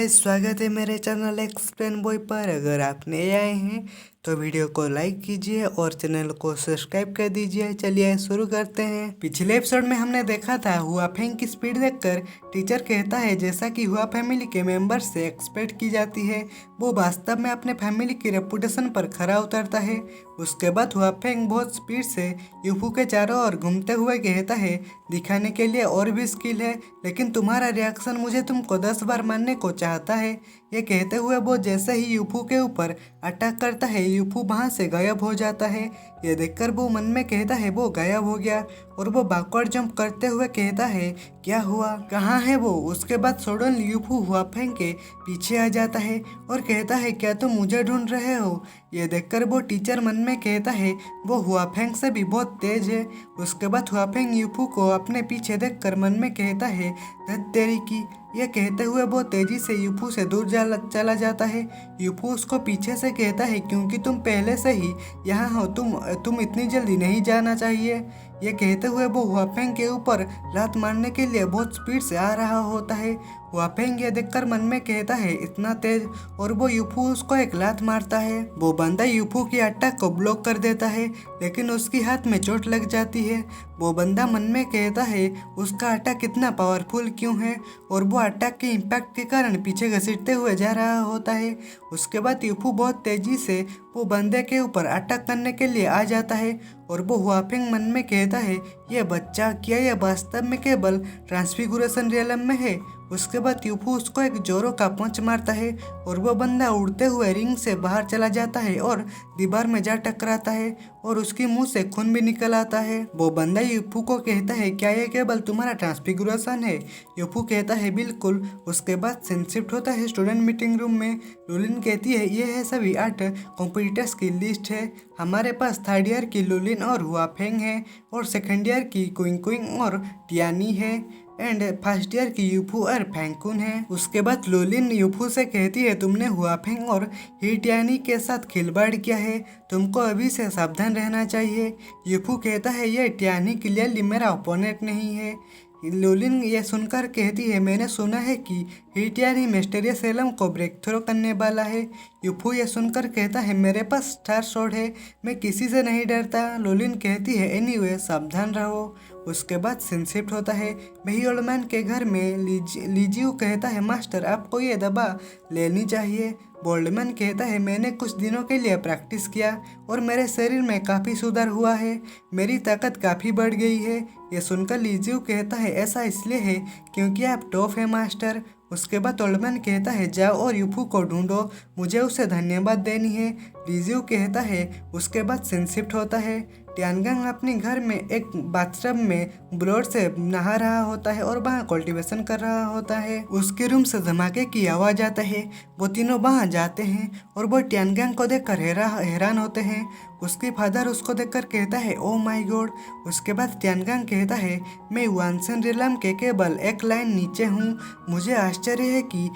Guys, स्वागत है मेरे चैनल एक्सप्लेन बॉय पर। अगर आप नए आए हैं तो वीडियो को लाइक कीजिए और चैनल को सब्सक्राइब कर दीजिए। चलिए शुरू करते हैं। पिछले एपिसोड में हमने देखा था हुआफेंग की स्पीड देखकर टीचर कहता है जैसा कि हुआ फैमिली के मेंबर से एक्सपेक्ट की जाती है, वो वास्तव में अपने फैमिली की रेपुटेशन पर खरा उतरता है। उसके बाद हुआफेंग बहुत स्पीड से यूफू के चारों ओर घूमते हुए कहता है, दिखाने के लिए और भी स्किल है, लेकिन तुम्हारा रिएक्शन मुझे तुमको 10 बार मारने को चाहता है। ये कहते हुए वो जैसे ही यूफू के ऊपर अटैक करता है, यूफू वहाँ से गायब हो जाता है। ये देखकर वो मन में कहता है वो गायब हो गया, और वो बैकवर्ड जंप करते हुए कहता है क्या हुआ, कहाँ है वो। उसके बाद सडनली यूफू हुआफेंग के पीछे आ जाता है और कहता है क्या तुम मुझे ढूंढ रहे हो। ये देखकर वो टीचर मन में कहता है वो हुआफेंग से भी बहुत तेज है। उसके बाद हुआफेंग यूफू को अपने पीछे देखकर मन में कहता है धत तेरी की। यह कहते हुए वो तेजी से यूफू से दूर चला जाता है। यूफू उसको पीछे से कहता है क्योंकि तुम पहले से ही यहाँ हो, तुम इतनी जल्दी नहीं जाना चाहिए। ये कहते हुए वो हुआफेंग के ऊपर लात मारने के लिए बहुत स्पीड से आ रहा होता है। हुआफेंग ये देखकर मन में कहता है इतना तेज, और वो यूफू उसको एक लात मारता है। वो बंदा यूफू की अटैक को ब्लॉक कर देता है, लेकिन उसकी हाथ में चोट लग जाती है। वो बंदा मन में कहता है उसका अटैक इतना पावरफुल क्यों है, और वो अटैक के इम्पैक्ट के कारण पीछे घसीटते हुए जा रहा होता है। उसके बाद यूफू बहुत तेजी से वो बंदे के ऊपर अटैक करने के लिए आ जाता है, और वो हुआफेंग मन में कहता है ये बच्चा क्या यह वास्तव में केवल ट्रांसफिगुरेशन रियलम में है। उसके बाद यूफू उसको एक जोरों का पंच मारता है, और वो बंदा उड़ते हुए रिंग से बाहर चला जाता है और दीवार में जा टकराता है, और उसके मुंह से खून भी निकल आता है। वो बंदा यूफू को कहता है क्या ये केवल तुम्हारा ट्रांसफिगुरेशन है। यूफू कहता है बिल्कुल। उसके बाद सीन शिफ्ट होता है स्टूडेंट मीटिंग रूम में। लुलिन कहती है ये है सभी 8 कॉम्पिटिटर्स की लिस्ट है। हमारे पास थर्ड ईयर की लुलिन और हुआफेंग है, और सेकेंड ईयर की क्विंग क्विंग और टियानी है, एंड फर्स्ट ईयर की यूफू और फैंकुन है। उसके बाद लुलिन यूफू से कहती है तुमने हुआफेंग और हिटियानी के साथ खिलवाड़ किया है, तुमको अभी से सावधान रहना चाहिए। यूफू कहता है ये टियानी क्लियरली मेरा ओपोनेंट नहीं है। लुलिन ये सुनकर कहती है मैंने सुना है कि हिटियानी मिस्टीरियस एलम को ब्रेक थ्रो करने वाला है। यूफू ये सुनकर कहता है मेरे पास स्टार शॉट है, मैं किसी से नहीं डरता। लुलिन कहती है एनीवे सावधान रहो। उसके बाद सीन शिफ्ट होता है वही ओल्ड मैन के घर में। लीजियो कहता है मास्टर आपको ये दवा लेनी चाहिए। बोल्डमैन कहता है मैंने कुछ दिनों के लिए प्रैक्टिस किया और मेरे शरीर में काफ़ी सुधार हुआ है, मेरी ताकत काफ़ी बढ़ गई है। ये सुनकर लीजियो कहता है ऐसा इसलिए है क्योंकि आप टॉप है मास्टर। उसके बाद ओल्डमैन कहता है जाओ और यूफू को ढूंढो, मुझे उसे धन्यवाद देनी है। लीजियो कहता है। उसके बाद सीन शिफ्ट होता है टियानगांग अपने घर में एक बाथटब में ब्लोड से नहा रहा होता है और वहाँ कल्टीवेशन कर रहा होता है। उसके रूम से धमाके की आवाज़ आता है। वो तीनों वहाँ जाते हैं और वो टियानगांग को देखकर हैरान होते हैं। उसके फादर उसको देखकर कहता है ओ माय गॉड। उसके बाद टियानगांग कहता है मैं वानसन रिलम के केवल एक लाइन नीचे हूँ, मुझे आश्चर्य है कि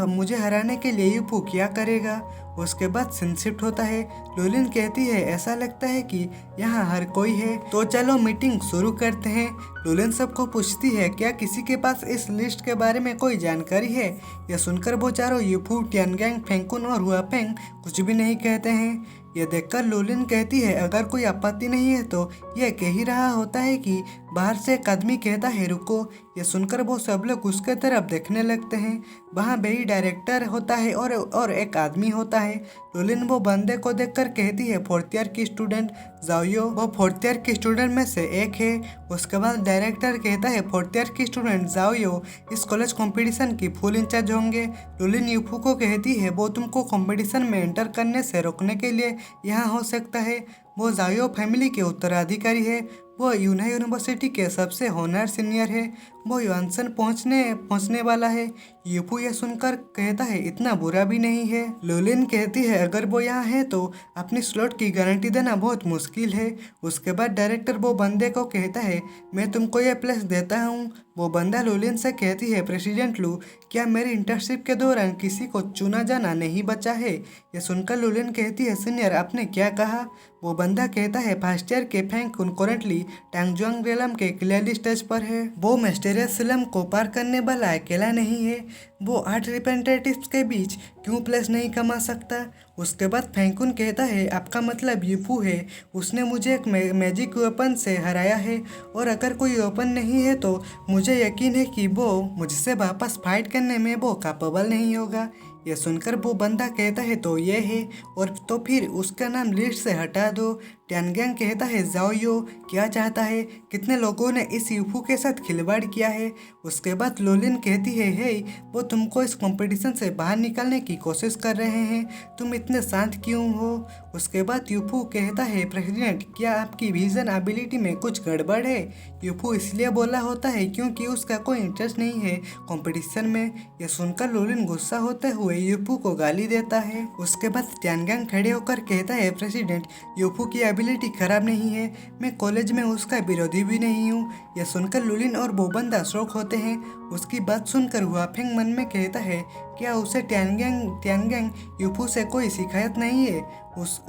मुझे हराने के लिए यूफू क्या करेगा। उसके बाद सीन शिफ्ट होता है। लुलिन कहती है ऐसा लगता है कि यहाँ हर कोई है, तो चलो मीटिंग शुरू करते हैं। लुलिन सबको पूछती है क्या किसी के पास इस लिस्ट के बारे में कोई जानकारी है। यह सुनकर वो चारों यूफू, टियानगांग, फैंकुन और हुआफेंग कुछ भी नहीं कहते हैं। यह देखकर लुलिन कहती है अगर कोई आपत्ति नहीं है तो यह कह ही रहा होता है कि बाहर से एक आदमी कहता है रुको। यह सुनकर वो सब लोग उसके तरफ देखने लगते हैं। वहाँ वही डायरेक्टर होता है और एक आदमी होता है। लुलिन वो बंदे को देखकर कहती है फोर्थ ईयर की स्टूडेंट जाओयो, वो फोर्थ ईयर की स्टूडेंट में से एक है। उसके बाद डायरेक्टर कहता है फोर्थ ईयर की स्टूडेंट जाओयो इस कॉलेज कंपटीशन की फुल इंचार्ज होंगे। लुलिन यूफू को कहती है वो तुमको कंपटीशन में एंटर करने से रोकने के लिए यहाँ हो सकता है। वो जाओयो फैमिली के उत्तराधिकारी है, वो यूना यूनिवर्सिटी के सबसे होनर सीनियर है, वो युआनसन पहुंचने वाला है। यूफू यह सुनकर कहता है इतना बुरा भी नहीं है। लुलिन कहती है अगर वो यहाँ है तो अपनी स्लॉट की गारंटी देना बहुत मुश्किल है। उसके बाद डायरेक्टर वो बंदे को कहता है मैं तुमको यह प्लेस देता हूँ। वो बंदा लुलिन से कहती है प्रेसिडेंट लू क्या मेरी इंटर्नशिप के दौरान किसी को चुना जाना नहीं बचा है। यह सुनकर लुलिन कहती है सीनियर आपने क्या कहा। वो बंदा कहता है फर्स्ट ईयर के फैंकुन करेंटली टैंगजुआंग रेलम के क्लियरली स्टेज पर है, वो मिस्टीरियस सिलम को पार करने वाला अकेला नहीं है। वो 8 रिप्रेजेंटेटिव्स के बीच क्यों प्लेस नहीं कमा सकता। उसके बाद फैंकुन कहता है आपका मतलब यूफू है, उसने मुझे एक मैजिक वेपन से हराया है और अगर कोई वेपन नहीं है तो मुझे यकीन है कि वो मुझसे वापस फाइट करने में वो कैपेबल नहीं होगा। यह सुनकर वो बंदा कहता है तो ये है और तो फिर उसका नाम लिस्ट से हटा दो। टियानगेंग कहता है ज़ाओयो क्या चाहता है, कितने लोगों ने इस यूफू के साथ खिलवाड़ किया है। उसके बाद लोलिन कहती है हे वो तुमको इस कंपटीशन से बाहर निकालने की कोशिश कर रहे हैं, तुम इतने शांत क्यों हो। उसके बाद यूफू कहता है प्रेसिडेंट क्या आपकी विजन एबिलिटी में कुछ गड़बड़ है। यूफू इसलिए बोला होता है क्योंकि उसका कोई इंटरेस्ट नहीं है कंपटीशन में। यह सुनकर लोलिन गुस्सा होते हुए यूफू को गाली देता है। उसके बाद टियानगेंग खड़े होकर कहता है प्रेसिडेंट यूफू की एबिलिटी खराब नहीं है, मैं कॉलेज में उसका विरोधी भी नहीं हूँ। यह सुनकर लुलिन और वो बंदा शौक होते हैं। उसकी बात सुनकर हुआफेंग मन में कहता है क्या उसे टियानगेंग यूफू से कोई शिकायत नहीं है,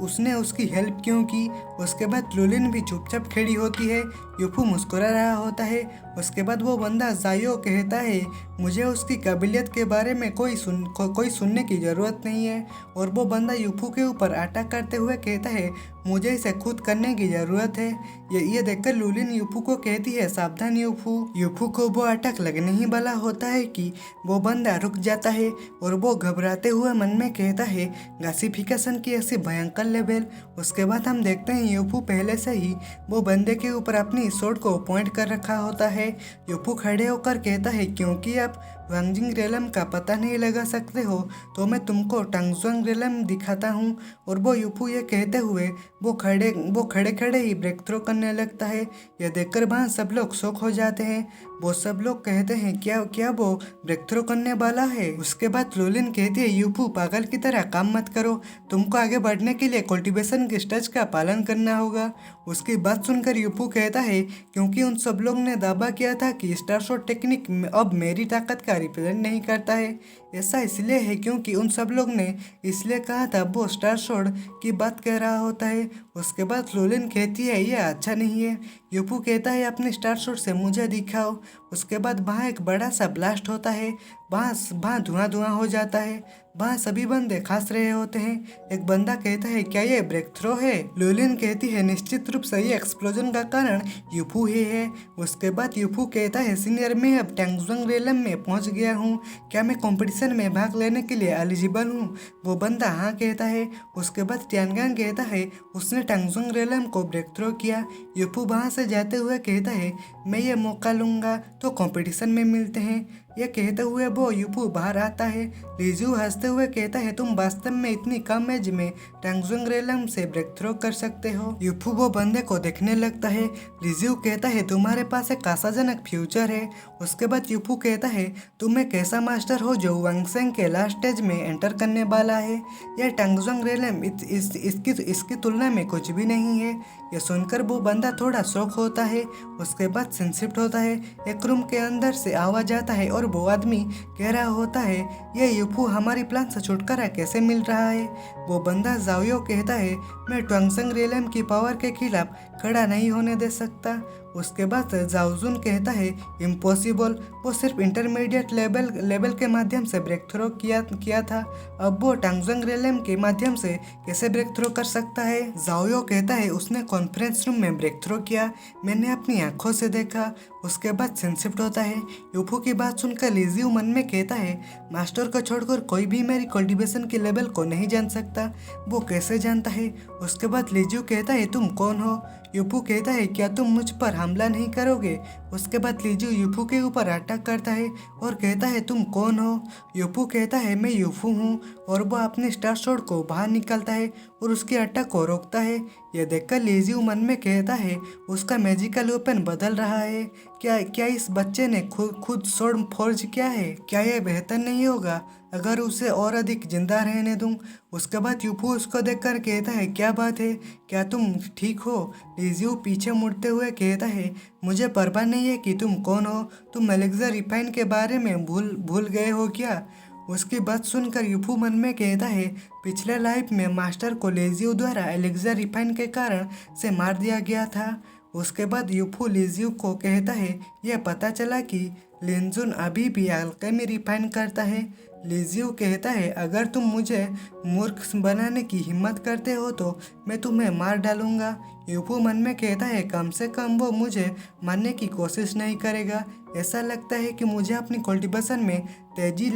उसने उसकी हेल्प क्यों की। उसके बाद लुलिन भी चुपचाप खड़ी होती है। यूफू मुस्कुरा रहा होता है। उसके बाद वो बंदा ज़ायो कहता है मुझे उसकी काबिलियत के बारे में कोई सुनने की ज़रूरत नहीं है और वो बंदा यूफू के ऊपर अटैक करते हुए कहता है मुझे इसे खुद करने की ज़रूरत है। ये देखकर लुलिन यूफू को कहती है सावधान यूफू। यूफू को वो अटैक लगने ही वाला होता है कि वो बंदा रुक जाता है और वो घबराते हुए मन में कहता है गासिफिकेशन की ऐसी भयंकर लेवल। उसके बाद हम देखते हैं यूफू पहले से ही वो बंदे के ऊपर अपनी स्वॉर्ड को पॉइंट कर रखा होता है। यूफू खड़े होकर कहता है क्योंकि आप वांगजिंग रेलम का पता नहीं लगा सकते हो तो मैं तुमको टांगजुआंग रेलम दिखाता हूँ। और वो यूफू ये कहते हुए वो खड़े खड़े ही ब्रेक थ्रो करने लगता है। यह देखकर वहाँ सब लोग शॉक हो जाते हैं। वो सब लोग कहते हैं क्या वो ब्रेक थ्रो करने वाला है। उसके बाद लुलिन कहती है यूफू पागल की तरह काम मत करो, तुमको आगे बढ़ने के लिए कल्टीवेशन के स्टेज का पालन करना होगा। उसकी बात सुनकर यूफू कहता है क्योंकि उन सब लोग ने दावा किया था कि स्टार शॉट टेक्निक अब मेरी ताकत का रिप्रेजेंट नहीं करता है। ऐसा इसलिए है क्योंकि उन सब लोग ने इसलिए कहा था वो स्टार शॉट की बात कह रहा होता है। उसके बाद लुलिन कहती है ये अच्छा नहीं है। यूफू कहता है अपने स्टार शॉट से मुझे दिखाओ। उसके बाद वहाँ एक बड़ा सा ब्लास्ट होता है, वहाँ धुआं हो जाता है, वहाँ सभी बंदे खास रहे होते हैं। एक बंदा कहता है क्या ये ब्रेक थ्रो है। लुलिन कहती है निश्चित रूप से ये एक्सप्लोजन का कारण यूफू ही है। उसके बाद यूफू कहता है सीनियर मैं अब टांगजुआंग रेलम में पहुंच गया हूँ, क्या मैं कंपटीशन में भाग लेने के लिए एलिजिबल हूँ। वो बंदा हाँ कहता है। उसके बाद टियानगेंग कहता है उसने टांगजुआंग रेलम को ब्रेक थ्रो किया। यूफू वहाँ से जाते हुए कहता है मैं ये मौका लूँगा तो कंपटीशन में मिलते हैं। यह कहते हुए वो यूफू बाहर आता है। लिजू हंसते हुए कहता है तुम वास्तव में इतनी कम एज में टांगजुआंग रेलम से ब्रेक थ्रो कर सकते हो। यूफू वो बंदे को देखने लगता है। लिजू कहता है तुम्हारे पास एक आशाजनक फ्यूचर है। उसके बाद यूफू कहता है तुम एक ऐसा मास्टर हो जो वांगसेंग के लास्ट स्टेज में एंटर करने वाला है। यह टांगजुआंग रेलम इसकी तुलना में कुछ भी नहीं है। यह सुनकर वो बंदा थोड़ा शौक होता है। उसके बाद सीन शिफ्ट होता है। एक रूम के अंदर से आवाज आता है और वो आदमी कह रहा होता है ये यूफू हमारी प्लान से छुटकारा कैसे मिल रहा है। वो बंदा ज़ाओयो कहता है मैं टांगजुआंग रेलम की पावर के खिलाफ खड़ा नहीं होने दे सकता। उसके बाद जाओजुन कहता है इम्पॉसिबल, वो सिर्फ इंटरमीडिएट लेवल के माध्यम से ब्रेक थ्रो किया था, अब वो टांगजुआंग रेलम के माध्यम से कैसे ब्रेक थ्रो कर सकता है। जाओयो कहता है उसने कॉन्फ्रेंस रूम में ब्रेक थ्रो किया, मैंने अपनी आंखों से देखा। उसके बाद सीन शिफ्ट होता है। यूफू की बात सुनकर लिजियो मन में कहता है मास्टर को छोड़कर कोई भी मेरी कल्टीवेशन के लेवल को नहीं जान सकता, वो कैसे जानता है। उसके बाद लिजियो कहता है तुम कौन हो। यूफू कहता है क्या तुम मुझ पर हमला नहीं करोगे। उसके बाद लिजियो यूफू के ऊपर अटैक करता है और कहता है तुम कौन हो। यूफू कहता है मैं यूफू हूँ और वो अपने स्टार शॉट को बाहर निकालता है और उसके अटैक को रोकता है। यह देखकर लिजियो मन में कहता है उसका मैजिकल वेपन बदल रहा है। क्या इस बच्चे ने खुद स्वॉर्ड फोर्ज किया है। क्या यह बेहतर नहीं होगा अगर उसे और अधिक जिंदा रहने दूं। उसके बाद यूफू उसको देखकर कहता है क्या बात है, क्या तुम ठीक हो। लिजियो पीछे मुड़ते हुए कहता है मुझे परवाह नहीं है कि तुम कौन हो, तुम एलेक्सा रिफाइन के बारे में भूल गए हो क्या। उसकी बात सुनकर यूफू मन में कहता है पिछले लाइफ में मास्टर को लिजियो द्वारा एलेक्सा रिफाइन के कारण से मार दिया गया था। उसके बाद यूफू लिजियो को कहता है यह पता चला कि लिनजुन अभी भी अल्केमी रिफाइन करता है। लिजियो कहता है अगर तुम मुझे मूर्ख बनाने की हिम्मत करते हो तो मैं तुम्हें मार डालूंगा। यूफू मन में कहता है कम से कम वो मुझे मारने की कोशिश नहीं करेगा। ऐसा लगता है कि मुझे अपनी कल्टीवेशन में तेजी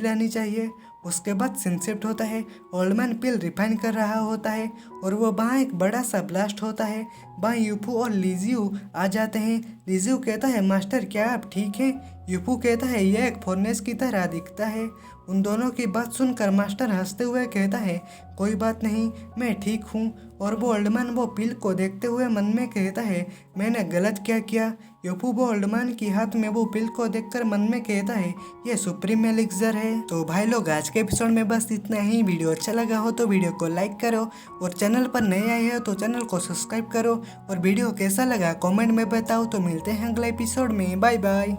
लानी चाहिए। उसके बाद सीन शिफ्ट होता है। ओल्डमैन पिल रिफाइन कर रहा होता है और वो वहाँ एक बड़ा सा ब्लास्ट होता है। वहाँ यूफू और लिजियो आ जाते हैं। लिजियो कहता है मास्टर क्या आप ठीक हैं? यूफू कहता है यह एक फर्नेस की तरह दिखता है। उन दोनों की बात सुनकर मास्टर हंसते हुए कहता है कोई बात नहीं, मैं ठीक हूँ। और वो ओल्डमैन वो पिल को देखते हुए मन में कहता है मैंने गलत क्या किया। यूफू वो ओल्डमैन की हाथ में वो पिल को देखकर मन में कहता है ये सुप्रीम एलिक्सर है। तो भाई लोग आज के एपिसोड में बस इतना ही। वीडियो अच्छा लगा हो तो वीडियो को लाइक करो और चैनल पर नए आए हो तो चैनल को सब्सक्राइब करो और वीडियो कैसा लगा कमेंट में बताओ। तो मिलते हैं अगले एपिसोड में, बाय बाय।